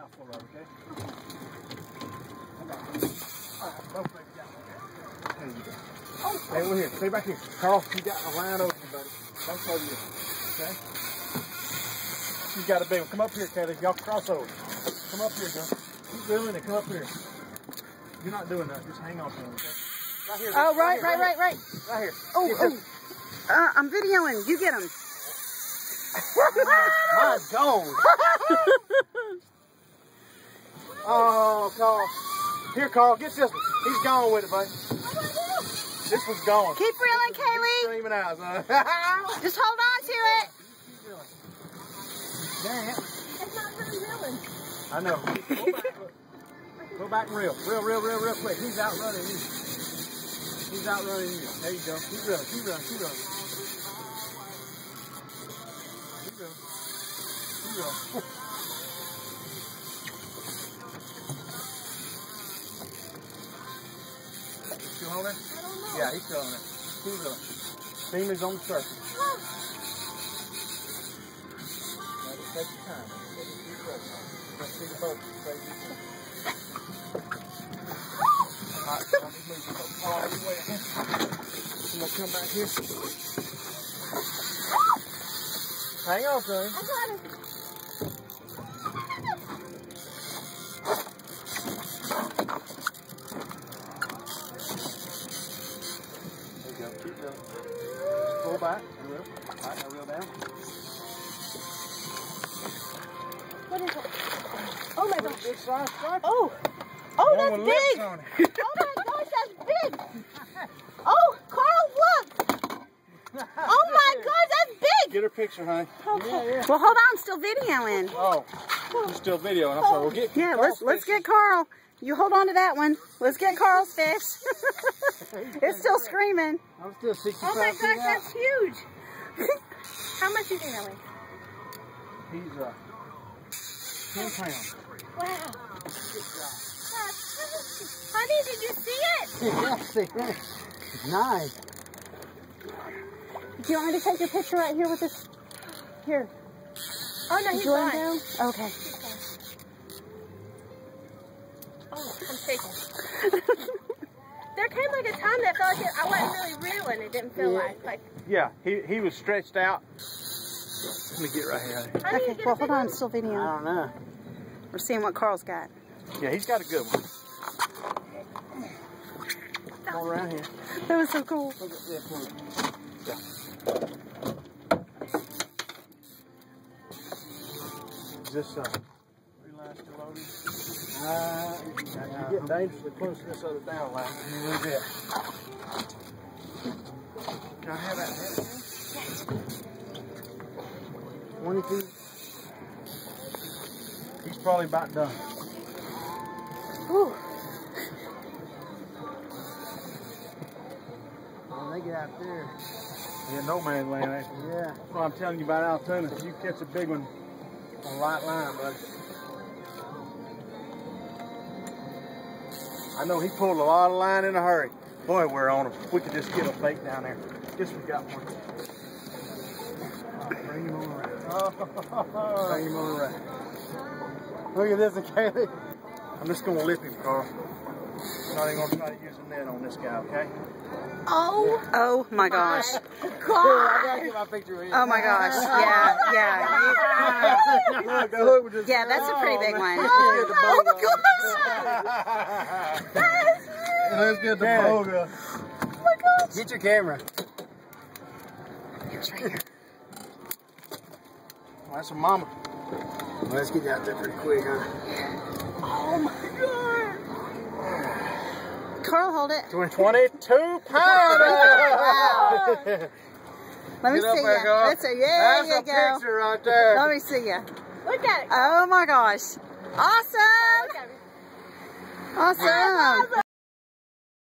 mouthful of it, okay? Alright, both legs down. There you go. Hey, over here. Stay back here. Carl, you got a line open, buddy. Don't throw you. Okay? She's got a big one. Come up here, Kaylee. Y'all cross over. Come up here, girl. Keep reeling and come up here. You're not doing that. Just hang on to him, okay? Right here. Oh, right here. Right here. Oh. I'm videoing. You get him. Mine's gone. Oh, Carl. Here, Carl. Get this one. He's gone with it, buddy. This one's gone. Keep reeling, Kaylee. Screaming out, son. Just hold on to it. Dang it. It's not very reeling. I know. Go back and reel. Real quick. He's outrunning you. He's outrunning you. There you go. Keep reeling. Keep reeling. Keep reeling. Keep reeling. Keep reeling. Still on there? I don't know. Yeah, he's still on there. Keep reeling. Steam is on the surface. Now just take your time. Keep reeling. Let's see the boat. Alright, I'm just moving all the way ahead. I'm gonna come back here. Hang on, son. I got it. There you go. Keep going. Just pull back. Reel. Alright, now reel down. What is it? Oh my gosh. Big size stripe. Oh, that's One with big. lips on it. Oh my gosh, that's big. Oh, Carl, look. Oh my gosh, that's big. Get her picture, honey. Okay. Yeah. Well, hold on. I'm still videoing. Oh, you're still videoing. I'm sorry. We'll get Yeah, Carl's let's picture. get Carl. You hold on to that one. Let's get Carl's fish. It's still screaming. I'm still 65 Oh my feet gosh, out. that's huge. How much you think that weighs? He's 10 pounds. Wow. Honey, did you see it? Yeah, see, it's nice. Do you want me to take your picture right here with this? Here. Oh no, Did he's you want fine. to go? Okay. Oh, I'm shaking. There came like a time that felt like I wasn't really reeling. It didn't feel like. Yeah, he was stretched out. Let me get right here. Honey, you Okay. get Well, a hold big on. one? I'm still I videoing. don't know. We're seeing what Carl's got. Yeah, he's got a good one. Come on around here. That was so cool. Look at this one. Yeah. Is this reline still loaded? You're getting dangerously close to this other down line. A little bit. Can I have that head again? 22. He's probably about done. Whew. When they get out there. Yeah, no man's land, actually. Yeah. That's what I'm telling you about Altoona. You catch a big one on the right line, buddy. I know he pulled a lot of line in a hurry. Boy, we're on him. We could just get a bait down there. Guess we got one. Right, bring him on around. Bring him on around. Look at this, Kaylee. I'm just going to lip him, Carl. Not even going to try to use a net on this guy, okay? Oh my gosh. I gotta get my picture in. Oh my gosh. Yeah. Yeah, that's a pretty big one. Oh my gosh. Let's get the boga. Oh my gosh. Get your camera. Here's right here. Oh, that's a mama. Well, let's get you out there pretty quick, huh? Oh my god. Carl, hold it. 22 pounds. Wow. Let me Get up see there, you. girl. That's a, there That's you a go. picture right there. Let me see you. Look at it. Oh my gosh. Awesome. Look at it. Awesome.